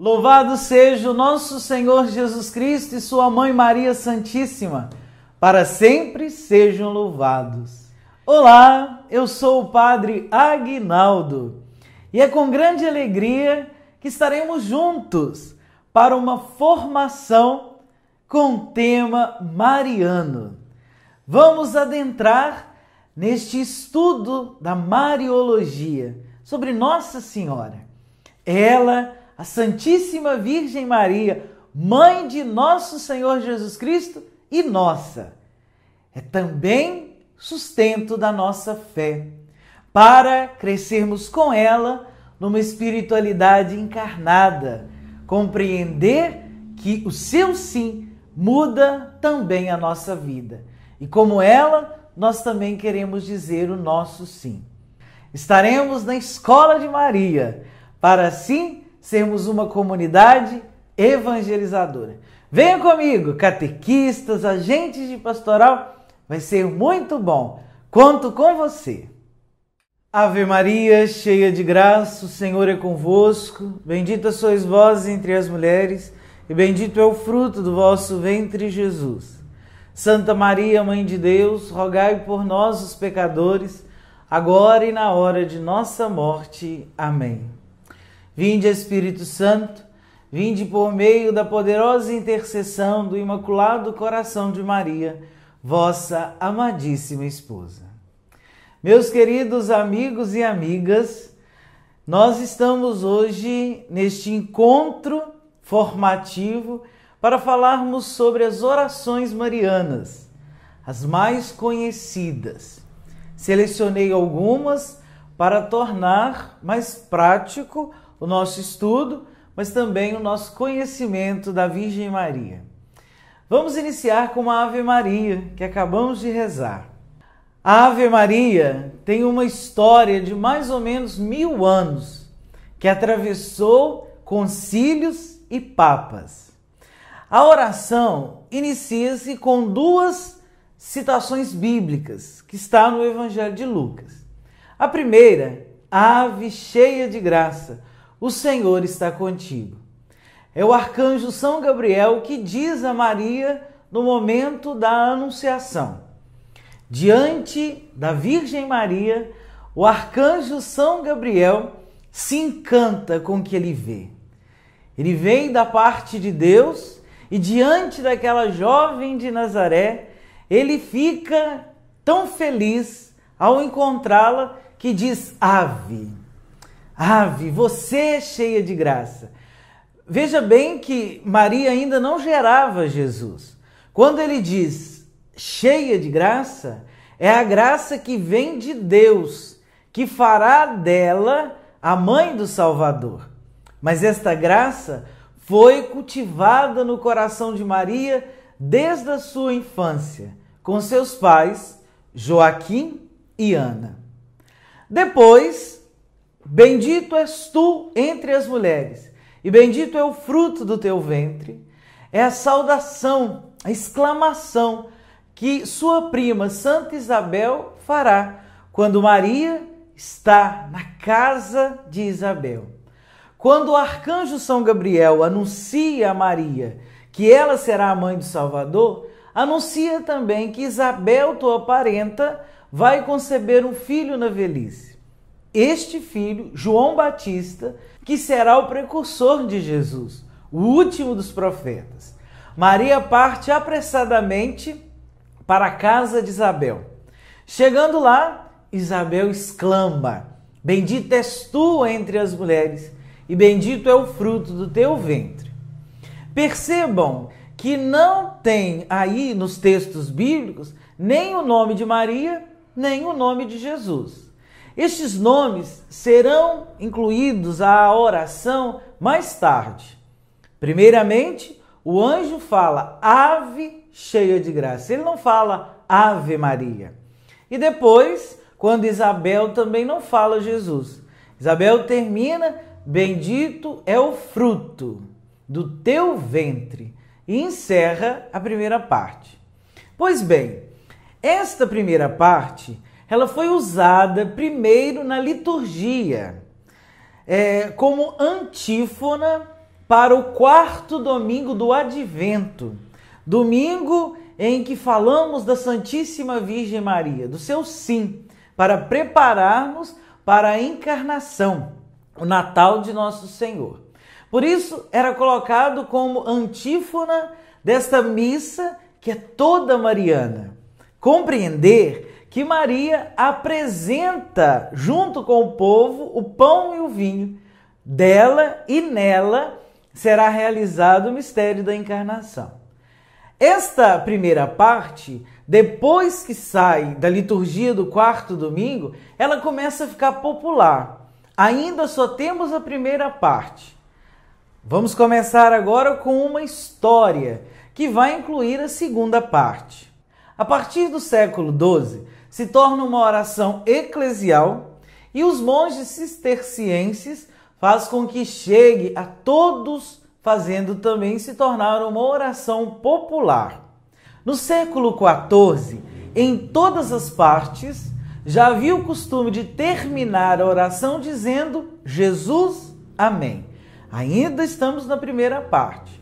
Louvado seja o nosso Senhor Jesus Cristo e sua Mãe Maria Santíssima, para sempre sejam louvados. Olá, eu sou o Padre Aguinaldo e é com grande alegria que estaremos juntos para uma formação com o tema mariano. Vamos adentrar neste estudo da Mariologia sobre Nossa Senhora. Ela, a Santíssima Virgem Maria, Mãe de nosso Senhor Jesus Cristo e nossa, é também sustento da nossa fé, para crescermos com ela numa espiritualidade encarnada, compreender que o seu sim muda também a nossa vida. E como ela, nós também queremos dizer o nosso sim. Estaremos na Escola de Maria, para assim sermos uma comunidade evangelizadora. Venha comigo, catequistas, agentes de pastoral, vai ser muito bom. Conto com você. Ave Maria, cheia de graça, o Senhor é convosco. Bendita sois vós entre as mulheres, e bendito é o fruto do vosso ventre, Jesus. Santa Maria, Mãe de Deus, rogai por nós, os pecadores, agora e na hora de nossa morte. Amém. Vinde, Espírito Santo, vinde por meio da poderosa intercessão do Imaculado Coração de Maria, vossa amadíssima esposa. Meus queridos amigos e amigas, nós estamos hoje neste encontro formativo para falarmos sobre as orações marianas, as mais conhecidas. Selecionei algumas para tornar mais prático o nosso estudo, mas também o nosso conhecimento da Virgem Maria. Vamos iniciar com a Ave Maria, que acabamos de rezar. A Ave Maria tem uma história de mais ou menos 1000 anos, que atravessou concílios e papas. A oração inicia-se com 2 citações bíblicas, que está no Evangelho de Lucas. A primeira, Ave cheia de graça, o Senhor está contigo. É o arcanjo São Gabriel que diz a Maria no momento da anunciação. Diante da Virgem Maria, o arcanjo São Gabriel se encanta com o que ele vê. Ele vem da parte de Deus e diante daquela jovem de Nazaré, ele fica tão feliz ao encontrá-la que diz: Ave, Ave, você é cheia de graça. Veja bem que Maria ainda não gerava Jesus. Quando ele diz cheia de graça, é a graça que vem de Deus, que fará dela a mãe do Salvador. Mas esta graça foi cultivada no coração de Maria desde a sua infância, com seus pais, Joaquim e Ana. Depois, bendito és tu entre as mulheres, e bendito é o fruto do teu ventre. É a saudação, a exclamação que sua prima Santa Isabel fará quando Maria está na casa de Isabel. Quando o arcanjo São Gabriel anuncia a Maria que ela será a mãe do Salvador, anuncia também que Isabel, tua parenta, vai conceber um filho na velhice. Este filho, João Batista, que será o precursor de Jesus, o último dos profetas. Maria parte apressadamente para a casa de Isabel. Chegando lá, Isabel exclama: bendita és tu entre as mulheres, e bendito é o fruto do teu ventre. Percebam que não tem aí nos textos bíblicos nem o nome de Maria, nem o nome de Jesus. Estes nomes serão incluídos à oração mais tarde. Primeiramente, o anjo fala Ave cheia de graça. Ele não fala Ave Maria. E depois, quando Isabel também não fala Jesus. Isabel termina, bendito é o fruto do teu ventre. E encerra a primeira parte. Pois bem, esta primeira parte ela foi usada primeiro na liturgia como antífona para o quarto domingo do Advento, domingo em que falamos da Santíssima Virgem Maria, do seu sim, para prepararmos para a encarnação, o Natal de Nosso Senhor. Por isso, era colocado como antífona desta missa que é toda mariana. Compreender que Maria apresenta, junto com o povo, o pão e o vinho dela, e nela será realizado o mistério da encarnação. Esta primeira parte, depois que sai da liturgia do quarto domingo, ela começa a ficar popular. Ainda só temos a primeira parte. Vamos começar agora com uma história que vai incluir a segunda parte. A partir do século XII, se torna uma oração eclesial e os monges cistercienses faz com que chegue a todos, fazendo também se tornar uma oração popular. No século XIV, em todas as partes, já havia o costume de terminar a oração dizendo Jesus, amém. Ainda estamos na primeira parte.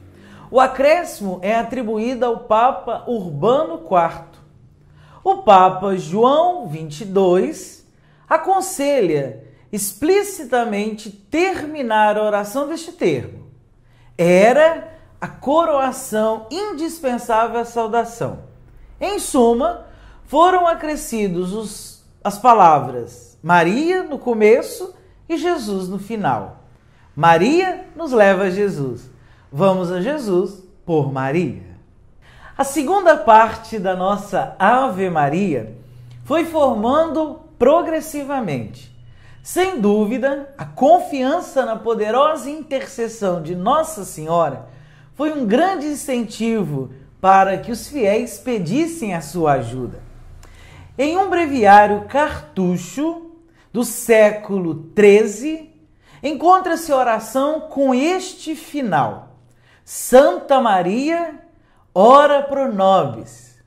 O acréscimo é atribuído ao Papa Urbano IV. O Papa João XXII aconselha explicitamente terminar a oração deste termo. Era a coroação indispensável à saudação. Em suma, foram acrescidos as palavras Maria no começo e Jesus no final. Maria nos leva a Jesus. Vamos a Jesus por Maria. A segunda parte da nossa Ave Maria foi formando progressivamente. Sem dúvida, a confiança na poderosa intercessão de Nossa Senhora foi um grande incentivo para que os fiéis pedissem a sua ajuda. Em um breviário cartucho do século XIII, encontra-se oração com este final: Santa Maria, ora pro nobis.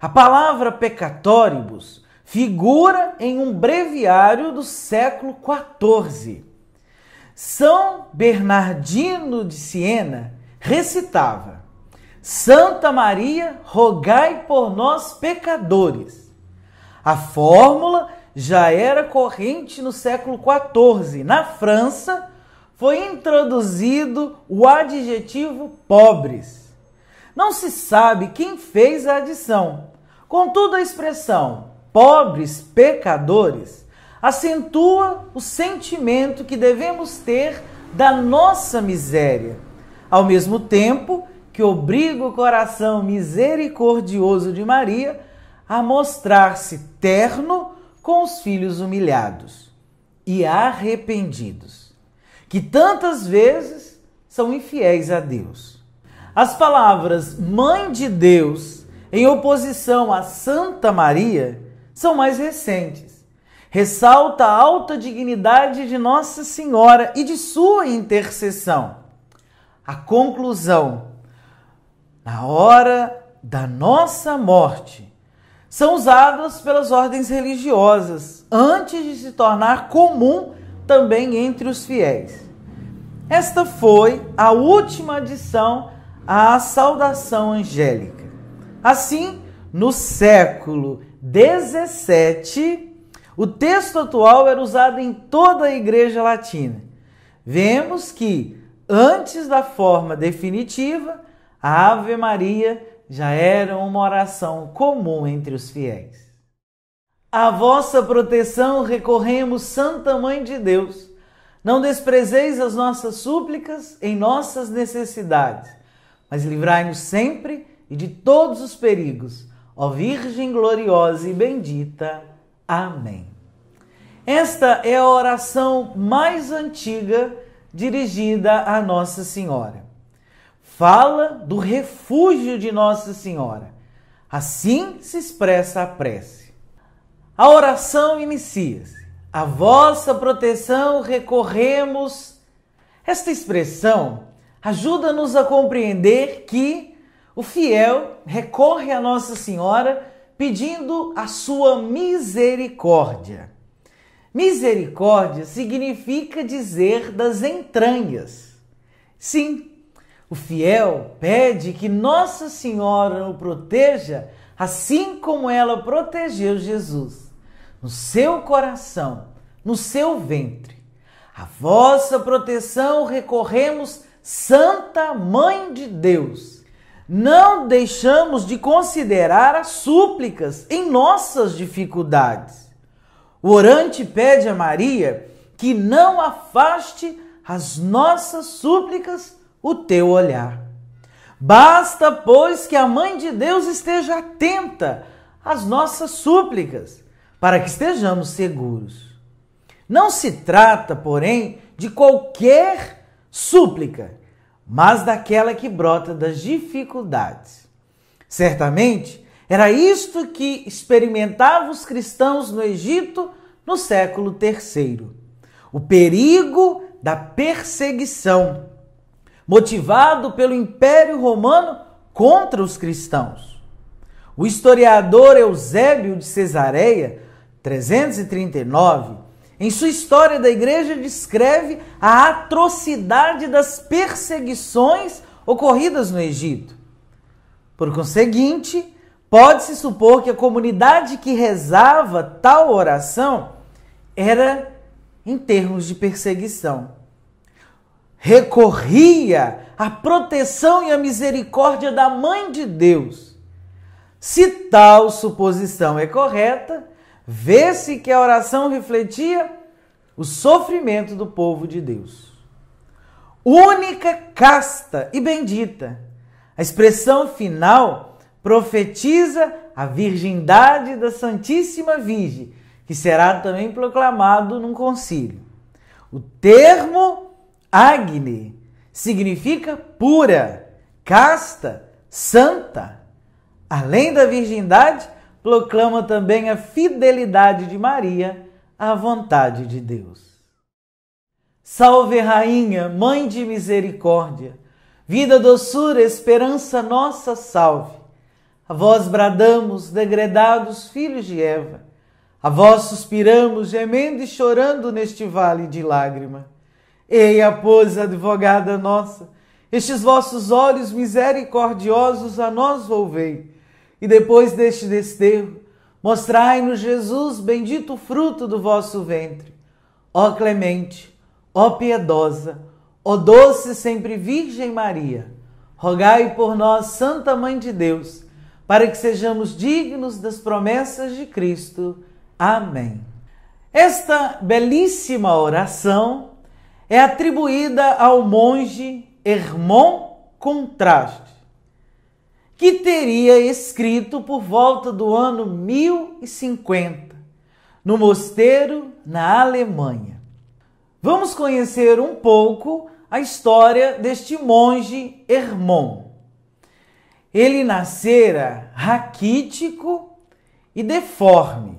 A palavra peccatoribus figura em um breviário do século XIV. São Bernardino de Siena recitava: Santa Maria, rogai por nós pecadores. A fórmula já era corrente no século XIV. Na França, foi introduzido o adjetivo pobres. Não se sabe quem fez a adição. Contudo, a expressão pobres pecadores acentua o sentimento que devemos ter da nossa miséria, ao mesmo tempo que obriga o coração misericordioso de Maria a mostrar-se terno com os filhos humilhados e arrependidos, que tantas vezes são infiéis a Deus. As palavras Mãe de Deus, em oposição a Santa Maria, são mais recentes. Ressalta a alta dignidade de Nossa Senhora e de sua intercessão. A conclusão: na hora da nossa morte, são usadas pelas ordens religiosas, antes de se tornar comum também entre os fiéis. Esta foi a última adição à saudação angélica. Assim, no século XVII, o texto atual era usado em toda a Igreja Latina. Vemos que, antes da forma definitiva, a Ave Maria já era uma oração comum entre os fiéis. À vossa proteção recorremos, Santa Mãe de Deus. Não desprezeis as nossas súplicas em nossas necessidades, mas livrai-nos sempre e de todos os perigos, ó Virgem gloriosa e bendita. Amém. Esta é a oração mais antiga dirigida a Nossa Senhora. Fala do refúgio de Nossa Senhora. Assim se expressa a prece. A oração inicia-se: a vossa proteção recorremos. Esta expressão ajuda-nos a compreender que o fiel recorre a Nossa Senhora pedindo a sua misericórdia. Misericórdia significa dizer das entranhas. Sim, o fiel pede que Nossa Senhora o proteja, assim como ela protegeu Jesus, no seu coração, no seu ventre. A vossa proteção recorremos, Santa Mãe de Deus. Não deixamos de considerar as súplicas em nossas dificuldades. O orante pede a Maria que não afaste as nossas súplicas o teu olhar. Basta, pois, que a Mãe de Deus esteja atenta às nossas súplicas, para que estejamos seguros. Não se trata, porém, de qualquer súplica, mas daquela que brota das dificuldades. Certamente, era isto que experimentavam os cristãos no Egito no século III. O perigo da perseguição, motivado pelo Império Romano contra os cristãos. O historiador Eusébio de Cesareia, 339, em sua História da Igreja, descreve a atrocidade das perseguições ocorridas no Egito. Por conseguinte, pode-se supor que a comunidade que rezava tal oração era em termos de perseguição. Recorria à proteção e à misericórdia da Mãe de Deus. Se tal suposição é correta, vê-se que a oração refletia o sofrimento do povo de Deus. Única, casta e bendita. A expressão final profetiza a virgindade da Santíssima Virgem, que será também proclamado num concílio. O termo Agne significa pura, casta, santa. Além da virgindade, proclama também a fidelidade de Maria à vontade de Deus. Salve, Rainha, Mãe de Misericórdia, vida, doçura, esperança nossa, salve. A vós bradamos, degredados filhos de Eva, a vós suspiramos, gemendo e chorando neste vale de lágrima. Eia, pois, advogada nossa, estes vossos olhos misericordiosos a nós volvei, e depois deste desterro, mostrai-nos Jesus, bendito fruto do vosso ventre. Ó clemente, ó piedosa, ó doce sempre Virgem Maria, rogai por nós, Santa Mãe de Deus, para que sejamos dignos das promessas de Cristo. Amém. Esta belíssima oração é atribuída ao monge Hermon Contraste, que teria escrito por volta do ano 1050, no mosteiro na Alemanha. Vamos conhecer um pouco a história deste monge Hermon. Ele nascera raquítico e deforme.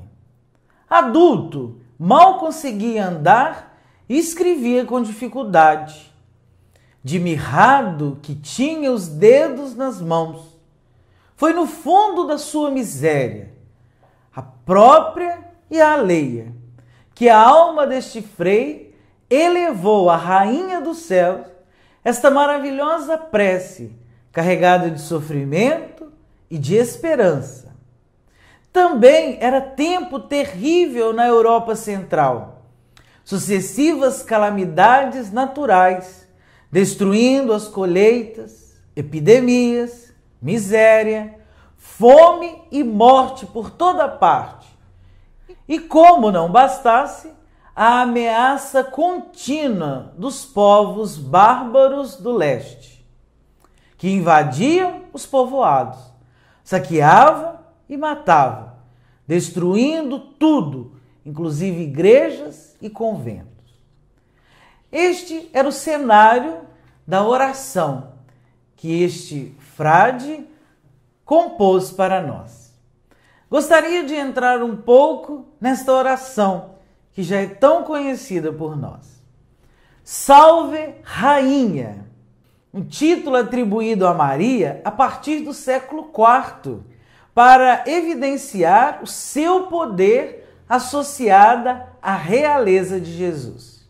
Adulto, mal conseguia andar e escrevia com dificuldade. De mirrado que tinha os dedos nas mãos. Foi no fundo da sua miséria, a própria e a alheia, que a alma deste frei elevou à Rainha dos Céus esta maravilhosa prece, carregada de sofrimento e de esperança. Também era tempo terrível na Europa Central. Sucessivas calamidades naturais, destruindo as colheitas, epidemias, miséria, fome e morte por toda parte. E como não bastasse, a ameaça contínua dos povos bárbaros do leste, que invadiam os povoados, saqueavam e matavam, destruindo tudo, inclusive igrejas e conventos. Este era o cenário da oração que este frade compôs para nós. Gostaria de entrar um pouco nesta oração, que já é tão conhecida por nós. Salve, Rainha! Um título atribuído a Maria a partir do século IV, para evidenciar o seu poder associada à realeza de Jesus.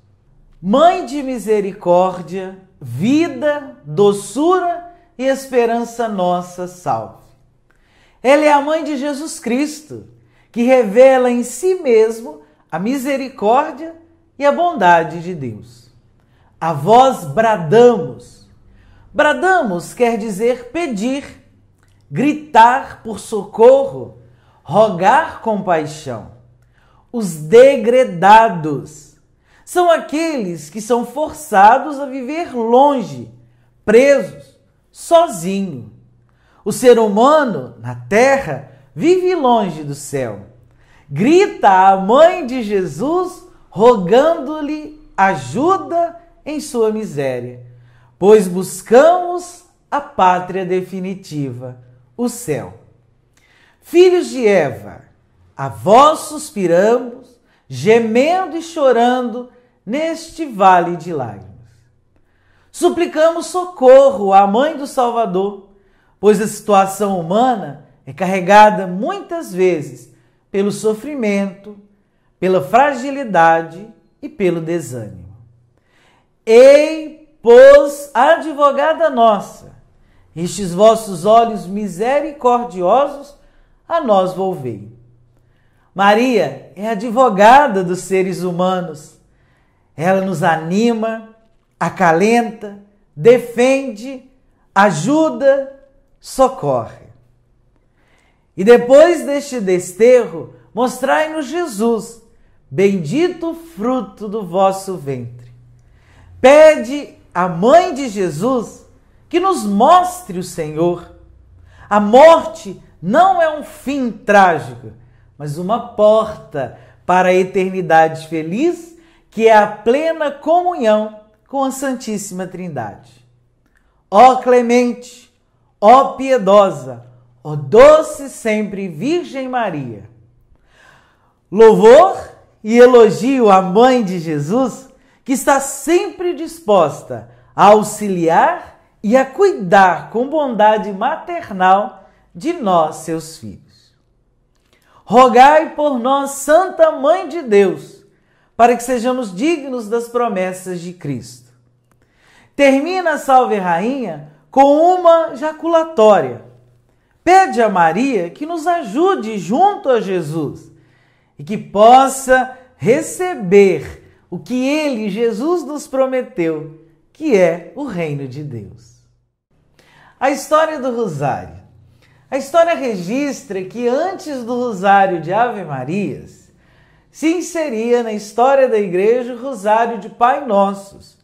Mãe de misericórdia, vida, doçura e esperança nossa salve. Ela é a mãe de Jesus Cristo, que revela em si mesmo a misericórdia e a bondade de Deus. A vós bradamos. Bradamos quer dizer pedir, gritar por socorro, rogar compaixão. Os degredados são aqueles que são forçados a viver longe, presos, sozinho. O ser humano, na terra, vive longe do céu. Grita à mãe de Jesus, rogando-lhe ajuda em sua miséria, pois buscamos a pátria definitiva, o céu. Filhos de Eva, a vós suspiramos, gemendo e chorando neste vale de lágrimas. Suplicamos socorro à mãe do Salvador, pois a situação humana é carregada muitas vezes pelo sofrimento, pela fragilidade e pelo desânimo. Ei, pois, advogada nossa, estes vossos olhos misericordiosos a nós volvei. Maria é advogada dos seres humanos. Ela nos anima, acalenta, defende, ajuda, socorre. E depois deste desterro, mostrai-nos Jesus, bendito o fruto do vosso ventre. Pede à mãe de Jesus que nos mostre o Senhor. A morte não é um fim trágico, mas uma porta para a eternidade feliz, que é a plena comunhão com a Santíssima Trindade. Ó clemente, ó piedosa, ó doce sempre Virgem Maria. Louvor e elogio à mãe de Jesus, que está sempre disposta a auxiliar e a cuidar com bondade maternal de nós, seus filhos. Rogai por nós, Santa Mãe de Deus, para que sejamos dignos das promessas de Cristo. Termina a Salve Rainha com uma jaculatória. Pede a Maria que nos ajude junto a Jesus e que possa receber o que ele, Jesus, nos prometeu, que é o reino de Deus. A história do Rosário. A história registra que antes do Rosário de Ave Marias, se inseria na história da igreja o Rosário de Pai Nossos,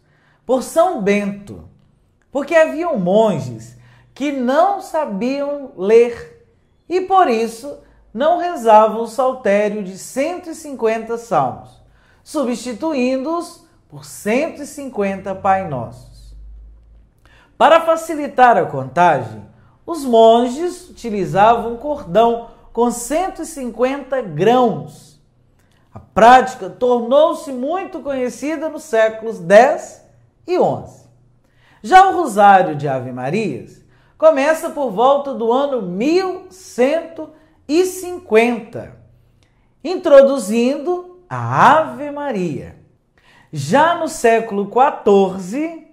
por São Bento, porque haviam monges que não sabiam ler e por isso não rezavam o saltério de 150 salmos, substituindo-os por 150 Pai Nossos. Para facilitar a contagem, os monges utilizavam um cordão com 150 grãos. A prática tornou-se muito conhecida nos séculos X e XI. Já o Rosário de Ave Marias começa por volta do ano 1150, introduzindo a Ave Maria. Já no século XIV,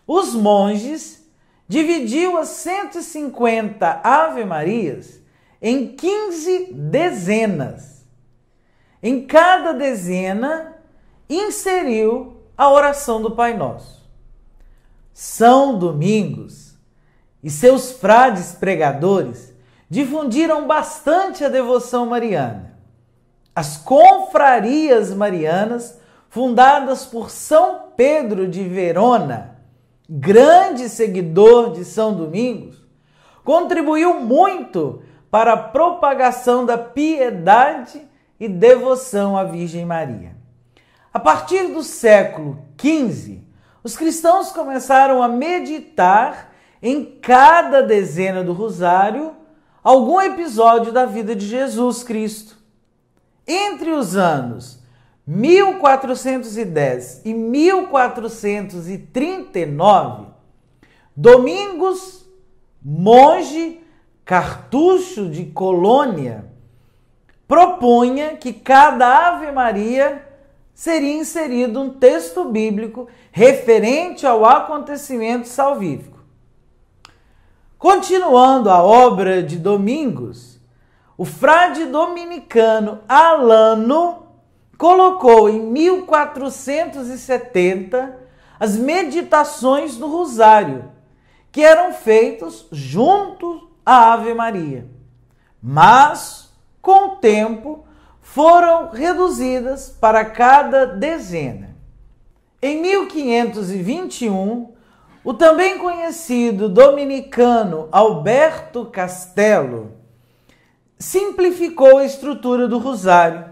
os monges dividiu as 150 Ave Marias em 15 dezenas. Em cada dezena, inseriu a oração do Pai Nosso. São Domingos e seus frades pregadores difundiram bastante a devoção mariana. As confrarias marianas, fundadas por São Pedro de Verona, grande seguidor de São Domingos, contribuiu muito para a propagação da piedade e devoção à Virgem Maria. A partir do século XV, os cristãos começaram a meditar em cada dezena do rosário algum episódio da vida de Jesus Cristo. Entre os anos 1410 e 1439, Domingos, monge cartucho de Colônia, propunha que cada Ave Maria seria inserido um texto bíblico referente ao acontecimento salvífico. Continuando a obra de Domingos, o frade dominicano Alano colocou em 1470 as meditações do Rosário, que eram feitos junto à Ave Maria, mas, com o tempo, foram reduzidas para cada dezena. Em 1521, o também conhecido dominicano Alberto Castelo simplificou a estrutura do Rosário,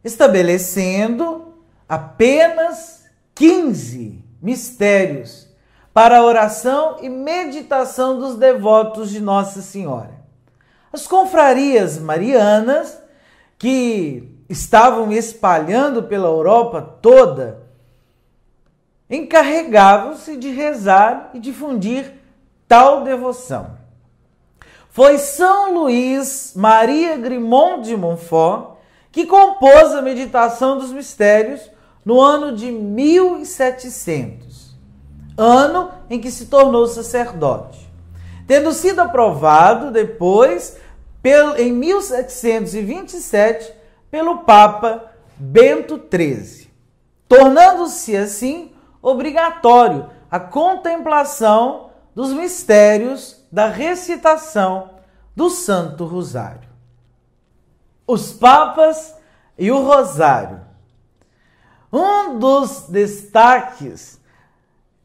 estabelecendo apenas 15 mistérios para a oração e meditação dos devotos de Nossa Senhora. As confrarias marianas, que estavam espalhando pela Europa toda, encarregavam-se de rezar e difundir tal devoção. Foi São Luís Maria Grimond de Montfort que compôs a meditação dos mistérios no ano de 1700, ano em que se tornou sacerdote, tendo sido aprovado depois, em 1727, pelo Papa Bento XIII, tornando-se assim obrigatório a contemplação dos mistérios da recitação do Santo Rosário. Os Papas e o Rosário. Um dos destaques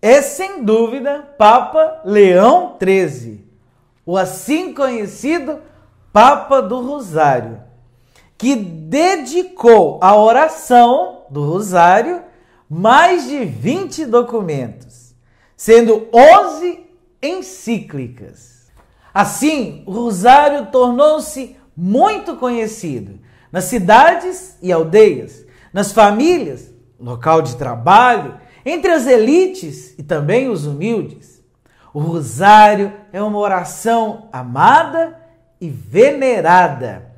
é, sem dúvida, Papa Leão XIII, o assim conhecido Papa do Rosário, que dedicou à oração do Rosário mais de 20 documentos, sendo 11 encíclicas. Assim, o Rosário tornou-se muito conhecido nas cidades e aldeias, nas famílias, local de trabalho, entre as elites e também os humildes. O Rosário é uma oração amada e venerada,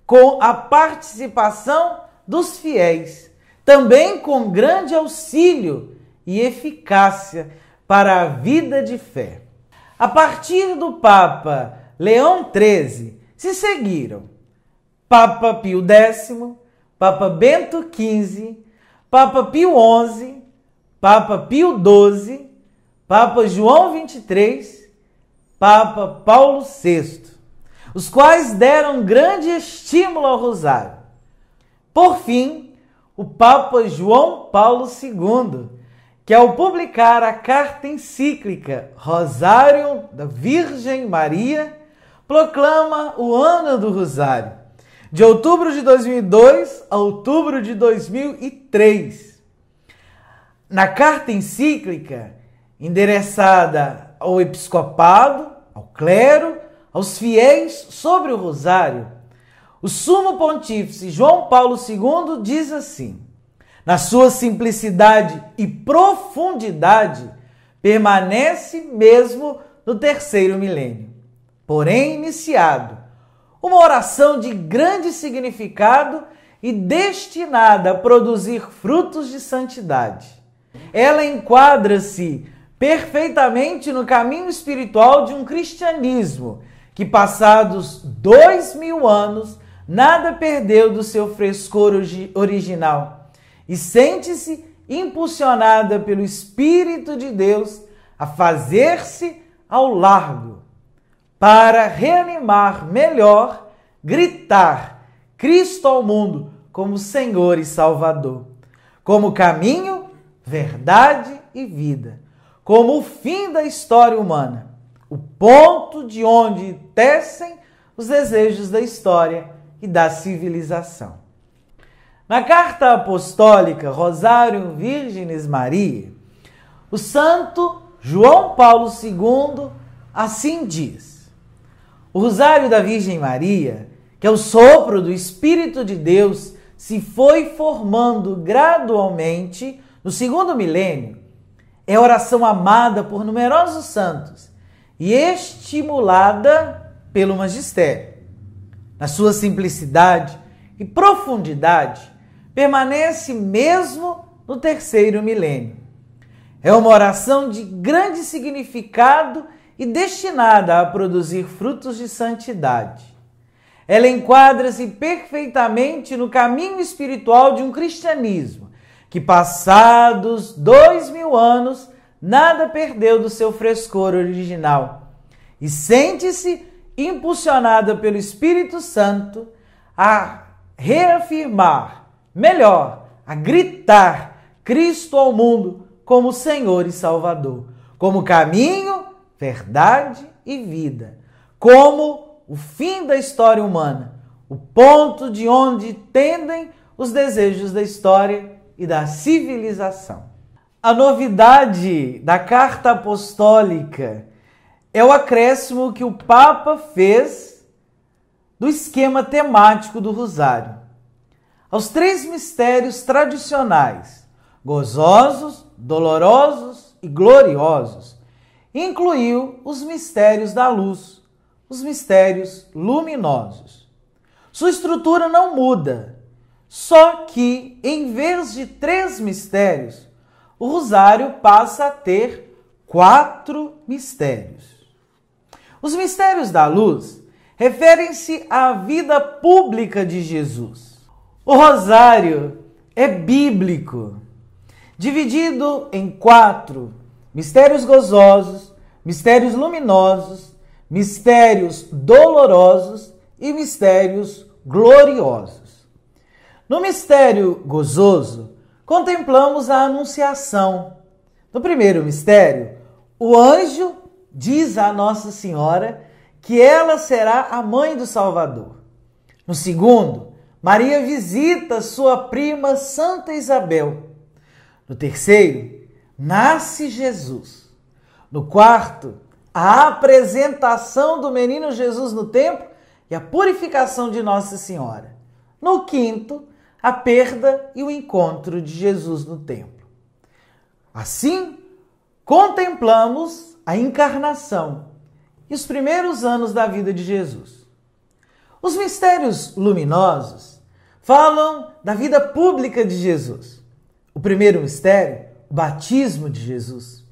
com a participação dos fiéis, também com grande auxílio e eficácia para a vida de fé. A partir do Papa Leão XIII, se seguiram Papa Pio X, Papa Bento XV, Papa Pio XI, Papa Pio XII, Papa João XXIII, Papa Paulo VI, os quais deram grande estímulo ao Rosário. Por fim, o Papa João Paulo II, que ao publicar a carta encíclica Rosário da Virgem Maria, proclama o ano do Rosário, de outubro de 2002 a outubro de 2003. Na carta encíclica, endereçada ao episcopado, ao clero, aos fiéis sobre o Rosário, o Sumo Pontífice João Paulo II diz assim: na sua simplicidade e profundidade, permanece mesmo no terceiro milênio, porém iniciado, uma oração de grande significado e destinada a produzir frutos de santidade. Ela enquadra-se perfeitamente no caminho espiritual de um cristianismo que, passados 2000 anos, nada perdeu do seu frescor original e sente-se impulsionada pelo Espírito de Deus a fazer-se ao largo, para reanimar melhor, gritar Cristo ao mundo como Senhor e Salvador, como caminho, verdade e vida, como o fim da história humana, o ponto de onde tecem os desejos da história e da civilização. Na carta apostólica Rosário Virginis Maria, o santo João Paulo II assim diz: o Rosário da Virgem Maria, que é o sopro do Espírito de Deus, se foi formando gradualmente no segundo milênio, é oração amada por numerosos santos e estimulada pelo magistério. Na sua simplicidade e profundidade, permanece mesmo no terceiro milênio. É uma oração de grande significado e destinada a produzir frutos de santidade. Ela enquadra-se perfeitamente no caminho espiritual de um cristianismo que, passados 2000 anos, nada perdeu do seu frescor original e sente-se impulsionada pelo Espírito Santo a reafirmar, melhor, a gritar Cristo ao mundo como Senhor e Salvador, como caminho, verdade e vida, como o fim da história humana, o ponto de onde tendem os desejos da história e da civilização. A novidade da carta apostólica é o acréscimo que o Papa fez do esquema temático do Rosário. Aos 3 mistérios tradicionais, gozosos, dolorosos e gloriosos, incluiu os mistérios da luz, os mistérios luminosos. Sua estrutura não muda, só que, em vez de 3 mistérios, o Rosário passa a ter 4 mistérios. Os mistérios da luz referem-se à vida pública de Jesus. O Rosário é bíblico, dividido em 4 mistérios gozosos, mistérios luminosos, mistérios dolorosos e mistérios gloriosos. No mistério gozoso, contemplamos a Anunciação. No primeiro mistério, o anjo diz a Nossa Senhora que ela será a mãe do Salvador. No segundo, Maria visita sua prima Santa Isabel. No terceiro, nasce Jesus. No quarto, a apresentação do menino Jesus no templo e a purificação de Nossa Senhora. No quinto, a perda e o encontro de Jesus no templo. Assim, contemplamos a encarnação e os primeiros anos da vida de Jesus. Os mistérios luminosos falam da vida pública de Jesus. O primeiro mistério, o batismo de Jesus.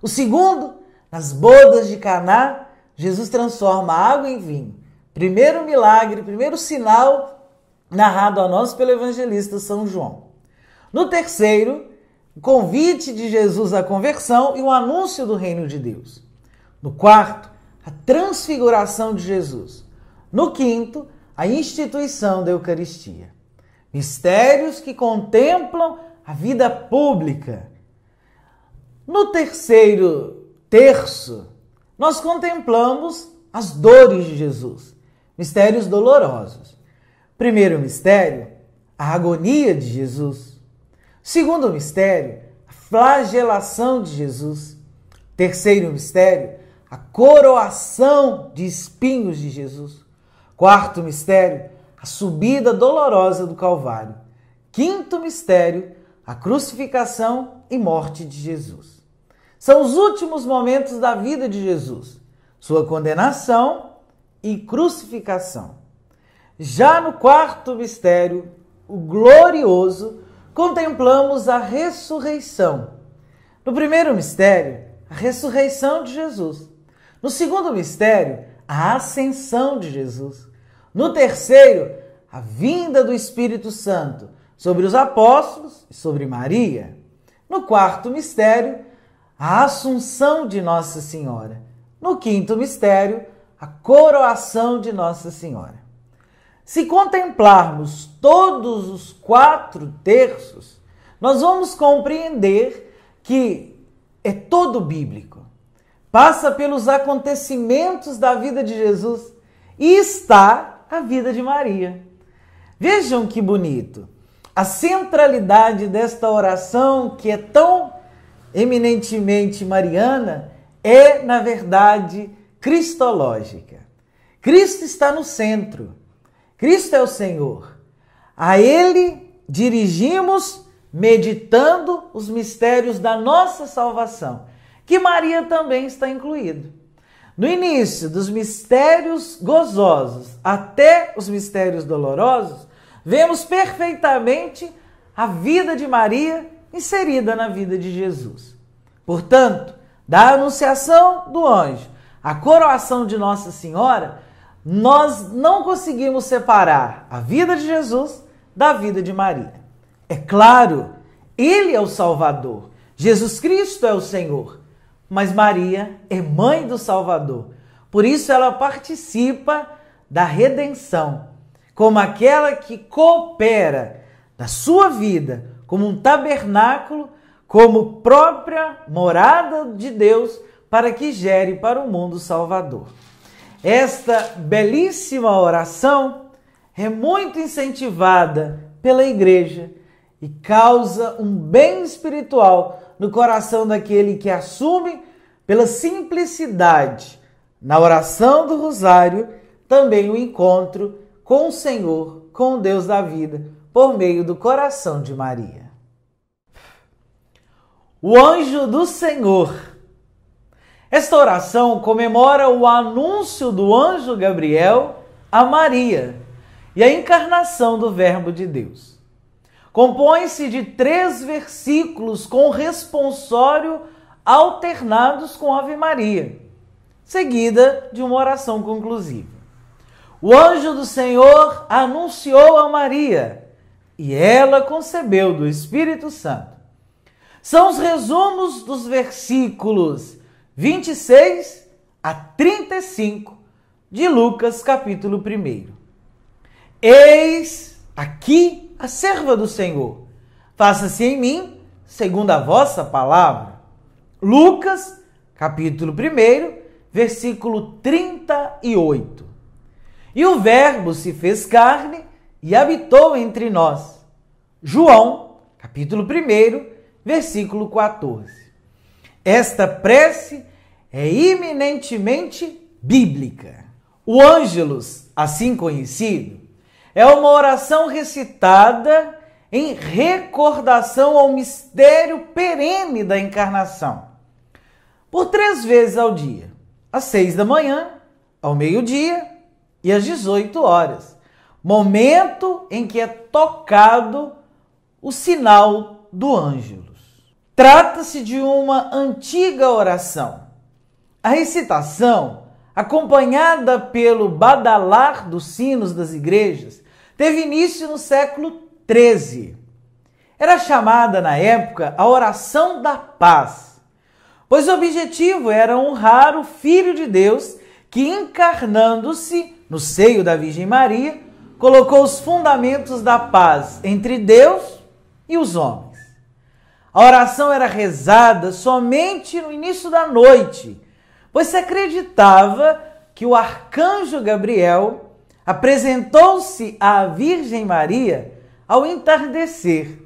O segundo, nas bodas de Caná, Jesus transforma a água em vinho. Primeiro milagre, primeiro sinal narrado a nós pelo evangelista São João. No terceiro, o convite de Jesus à conversão e o anúncio do reino de Deus. No quarto, a transfiguração de Jesus. No quinto, a instituição da Eucaristia. Mistérios que contemplam a vida pública. No terceiro terço, nós contemplamos as dores de Jesus, mistérios dolorosos. Primeiro mistério, a agonia de Jesus. Segundo mistério, a flagelação de Jesus. Terceiro mistério, a coroação de espinhos de Jesus. Quarto mistério, a subida dolorosa do Calvário. Quinto mistério, a crucificação e morte de Jesus. São os últimos momentos da vida de Jesus, sua condenação e crucificação. Já no quarto mistério, o glorioso, contemplamos a ressurreição. No primeiro mistério, a ressurreição de Jesus. No segundo mistério, a ascensão de Jesus. No terceiro, a vinda do Espírito Santo sobre os apóstolos e sobre Maria. No quarto mistério, a assunção de Nossa Senhora. No quinto mistério, a coroação de Nossa Senhora. Se contemplarmos todos os 4 terços, nós vamos compreender que é todo bíblico. Passa pelos acontecimentos da vida de Jesus e está a vida de Maria. Vejam que bonito. A centralidade desta oração, que é tão eminentemente mariana, é, na verdade, cristológica. Cristo está no centro. Cristo é o Senhor. A Ele dirigimos meditando os mistérios da nossa salvação, que Maria também está incluído. No início dos mistérios gozosos até os mistérios dolorosos, vemos perfeitamente a vida de Maria inserida na vida de Jesus. Portanto, da anunciação do anjo à coroação de Nossa Senhora, nós não conseguimos separar a vida de Jesus da vida de Maria. É claro, Ele é o Salvador, Jesus Cristo é o Senhor, mas Maria é mãe do Salvador. Por isso ela participa da redenção, como aquela que coopera da sua vida, como um tabernáculo, como própria morada de Deus, para que gere para o mundo Salvador. Esta belíssima oração é muito incentivada pela Igreja e causa um bem espiritual no coração daquele que assume, pela simplicidade, na oração do Rosário, também o encontro com o Senhor, com o Deus da vida, por meio do coração de Maria. O anjo do Senhor. Esta oração comemora o anúncio do anjo Gabriel a Maria e a encarnação do Verbo de Deus. Compõe-se de 3 versículos com responsório alternados com Ave Maria, seguida de uma oração conclusiva. O anjo do Senhor anunciou a Maria e ela concebeu do Espírito Santo. São os resumos dos versículos 26 a 35 de Lucas, capítulo 1. Eis aqui a serva do Senhor. Faça-se em mim segundo a vossa palavra. Lucas, capítulo 1, versículo 38. E o Verbo se fez carne e habitou entre nós. João, capítulo 1, versículo 14. Esta prece é eminentemente bíblica. O Ângelus, assim conhecido, é uma oração recitada em recordação ao mistério perene da encarnação, por 3 vezes ao dia, às 6 da manhã, ao meio-dia e às 18 horas, momento em que é tocado o sinal do Ângelus. Trata-se de uma antiga oração. A recitação, acompanhada pelo badalar dos sinos das igrejas, teve início no século XIII. Era chamada na época a oração da paz, pois o objetivo era honrar o Filho de Deus que, encarnando-se no seio da Virgem Maria, colocou os fundamentos da paz entre Deus e os homens. A oração era rezada somente no início da noite, pois se acreditava que o arcanjo Gabriel apresentou-se à Virgem Maria ao entardecer.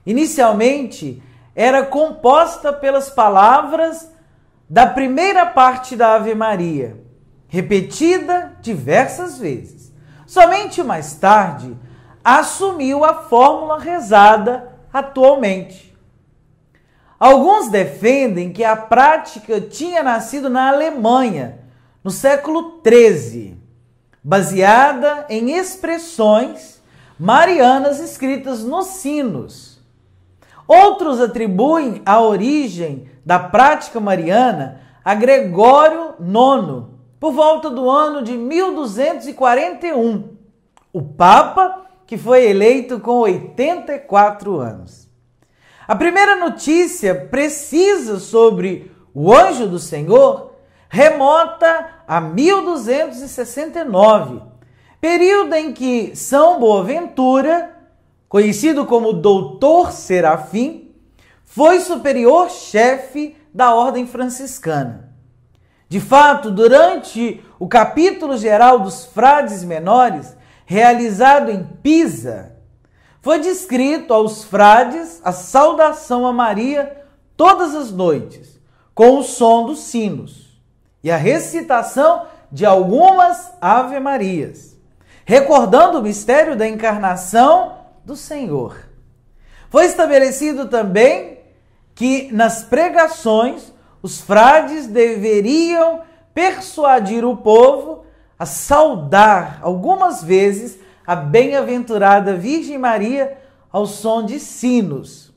Inicialmente, era composta pelas palavras da primeira parte da Ave Maria, repetida diversas vezes. Somente mais tarde, assumiu a fórmula rezada atualmente. Alguns defendem que a prática tinha nascido na Alemanha, no século XIII, baseada em expressões marianas escritas nos sinos. Outros atribuem a origem da prática mariana a Gregório IX, por volta do ano de 1241, o Papa que foi eleito com 84 anos. A primeira notícia precisa sobre o anjo do Senhor remota a 1269, período em que São Boaventura, conhecido como Doutor Serafim, foi superior-chefe da Ordem Franciscana. De fato, durante o capítulo geral dos frades menores, realizado em Pisa, foi descrito aos frades a saudação a Maria todas as noites, com o som dos sinos e a recitação de algumas Ave-Marias, recordando o mistério da encarnação do Senhor. Foi estabelecido também que nas pregações os frades deveriam persuadir o povo a saudar algumas vezes a bem-aventurada Virgem Maria ao som de sinos.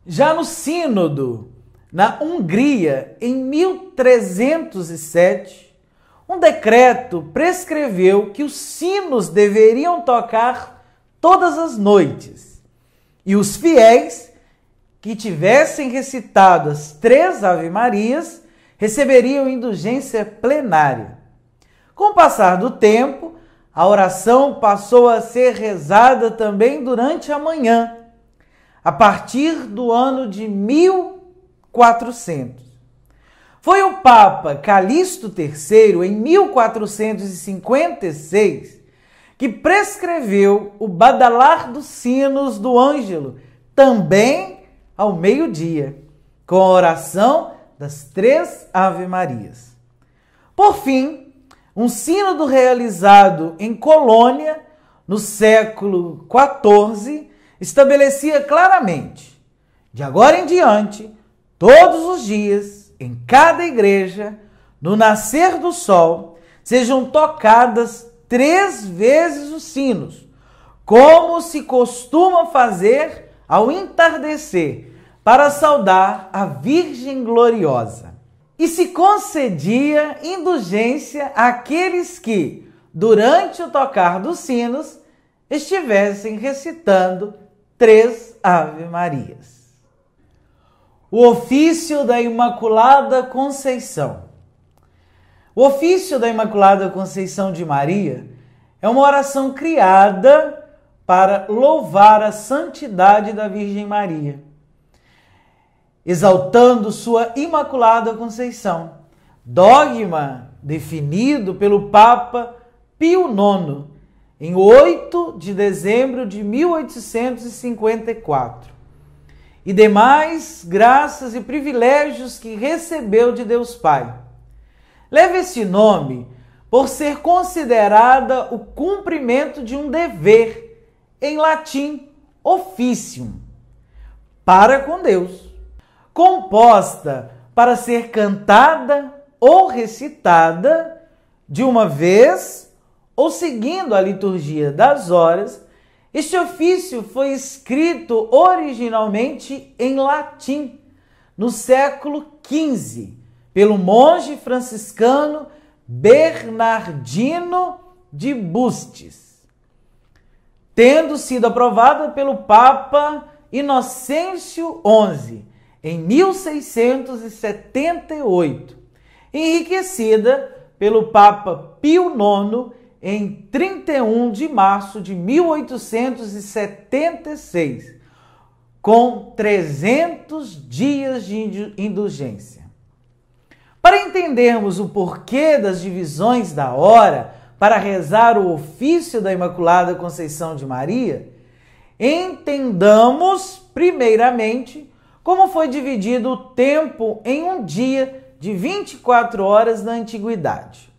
Já no Sínodo, na Hungria, em 1307, um decreto prescreveu que os sinos deveriam tocar todas as noites e os fiéis que tivessem recitado as 3 Ave-Marias receberiam indulgência plenária. Com o passar do tempo, a oração passou a ser rezada também durante a manhã, a partir do ano de 1400. Foi o Papa Calixto III, em 1456, que prescreveu o badalar dos sinos do Ângelo, também ao meio-dia, com a oração das 3 Ave-Marias. Por fim, um sínodo realizado em Colônia, no século XIV, estabelecia claramente: de agora em diante, todos os dias, em cada igreja, no nascer do sol, sejam tocadas 3 vezes os sinos, como se costuma fazer ao entardecer, para saudar a Virgem Gloriosa. E se concedia indulgência àqueles que, durante o tocar dos sinos, estivessem recitando 3 Ave-Marias. O ofício da Imaculada Conceição. O ofício da Imaculada Conceição de Maria é uma oração criada para louvar a santidade da Virgem Maria, exaltando sua Imaculada Conceição, dogma definido pelo Papa Pio IX, em 8 de dezembro de 1854, e demais graças e privilégios que recebeu de Deus Pai. Leva esse nome por ser considerada o cumprimento de um dever, em latim, officium, para com Deus, composta para ser cantada ou recitada de uma vez ou seguindo a liturgia das horas. Este ofício foi escrito originalmente em latim, no século XV, pelo monge franciscano Bernardino de Bustis, tendo sido aprovada pelo Papa Inocêncio XI, em 1678, enriquecida pelo Papa Pio IX, em 31 de março de 1876, com 300 dias de indulgência. Para entendermos o porquê das divisões da hora para rezar o ofício da Imaculada Conceição de Maria, entendamos, primeiramente, como foi dividido o tempo em um dia de 24 horas na antiguidade.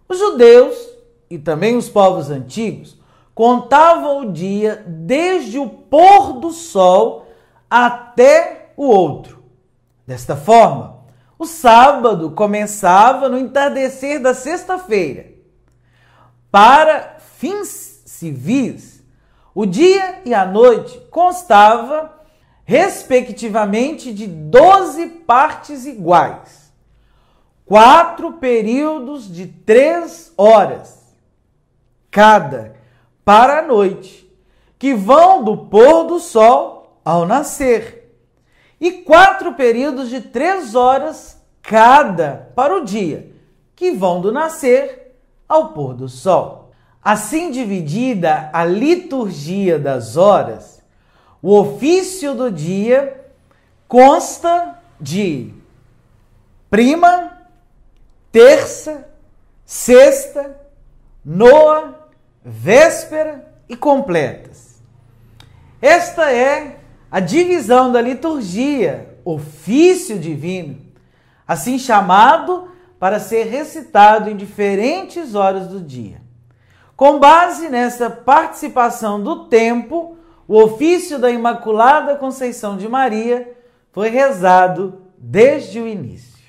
Os judeus e também os povos antigos contavam o dia desde o pôr do sol até o outro. Desta forma, o sábado começava no entardecer da sexta-feira. Para fins civis, o dia e a noite constava, respectivamente, de 12 partes iguais, 4 períodos de 3 horas cada para a noite, que vão do pôr do sol ao nascer, e 4 períodos de 3 horas cada para o dia, que vão do nascer ao pôr do sol. Assim dividida a liturgia das horas, o ofício do dia consta de prima, terça, sexta, noa, véspera e completas. Esta é a divisão da liturgia, ofício divino, assim chamado para ser recitado em diferentes horas do dia. Com base nessa participação do tempo, o ofício da Imaculada Conceição de Maria foi rezado desde o início.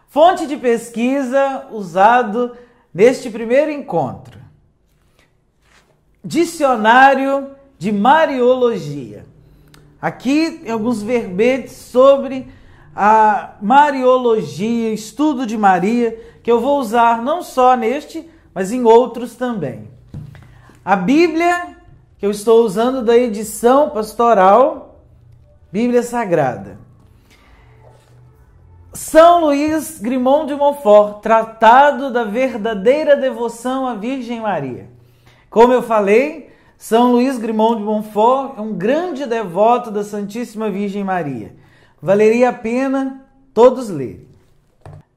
Fonte de pesquisa usado neste primeiro encontro: Dicionário de Mariologia. Aqui alguns verbetes sobre a Mariologia, estudo de Maria, que eu vou usar não só neste, mas em outros também. A Bíblia que eu estou usando da edição pastoral, Bíblia Sagrada. São Luís Grimond de Montfort, Tratado da Verdadeira Devoção à Virgem Maria. Como eu falei, São Luís Grimond de Montfort é um grande devoto da Santíssima Virgem Maria. Valeria a pena todos lerem.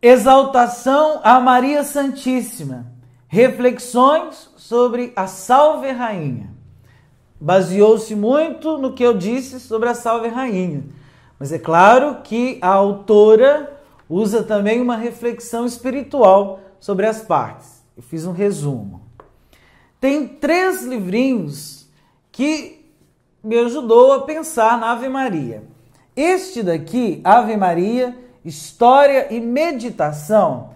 Exaltação a Maria Santíssima. Reflexões sobre a Salve Rainha. Baseou-se muito no que eu disse sobre a Salve Rainha. Mas é claro que a autora usa também uma reflexão espiritual sobre as partes. Eu fiz um resumo. Tem 3 livrinhos que me ajudou a pensar na Ave Maria. Este daqui, Ave Maria, História e Meditação,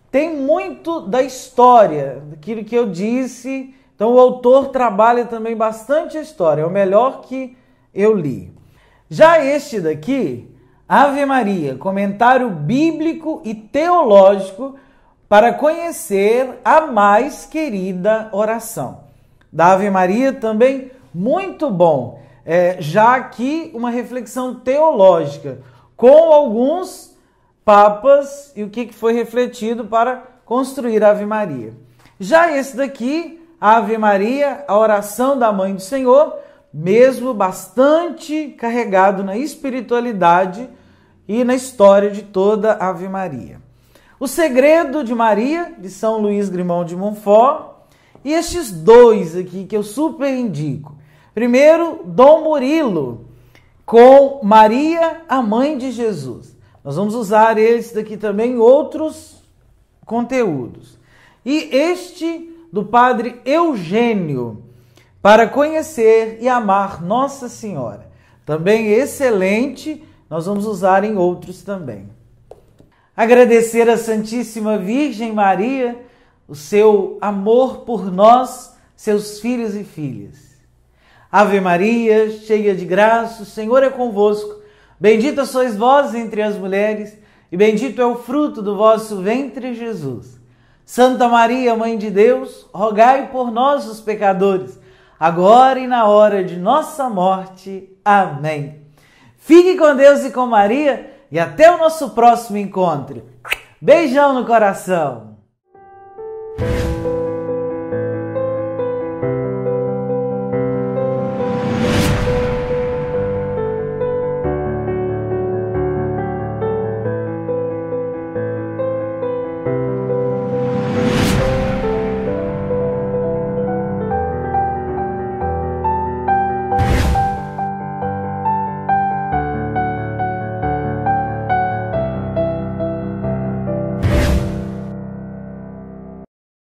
tem muito da história, daquilo que eu disse. Então o autor trabalha também bastante a história, é o melhor que eu li. Já este daqui, Ave Maria, comentário bíblico e teológico para conhecer a mais querida oração. Da Ave Maria também muito bom, já aqui uma reflexão teológica com alguns papas e o que foi refletido para construir a Ave Maria. Já esse daqui, Ave Maria, a oração da Mãe do Senhor, mesmo bastante carregado na espiritualidade e na história de toda a Ave Maria. O Segredo de Maria, de São Luís Grimond de Montfort, e estes 2 aqui que eu super indico. Primeiro, Dom Murilo, com Maria, a Mãe de Jesus. Nós vamos usar esse daqui também em outros conteúdos. E este do Padre Eugênio, para conhecer e amar Nossa Senhora. Também excelente, nós vamos usar em outros também. Agradecer à Santíssima Virgem Maria o seu amor por nós, seus filhos e filhas. Ave Maria, cheia de graça, o Senhor é convosco. Bendita sois vós entre as mulheres, e bendito é o fruto do vosso ventre, Jesus. Santa Maria, Mãe de Deus, rogai por nós, os pecadores, agora e na hora de nossa morte. Amém. Fique com Deus e com Maria, e até o nosso próximo encontro. Beijão no coração.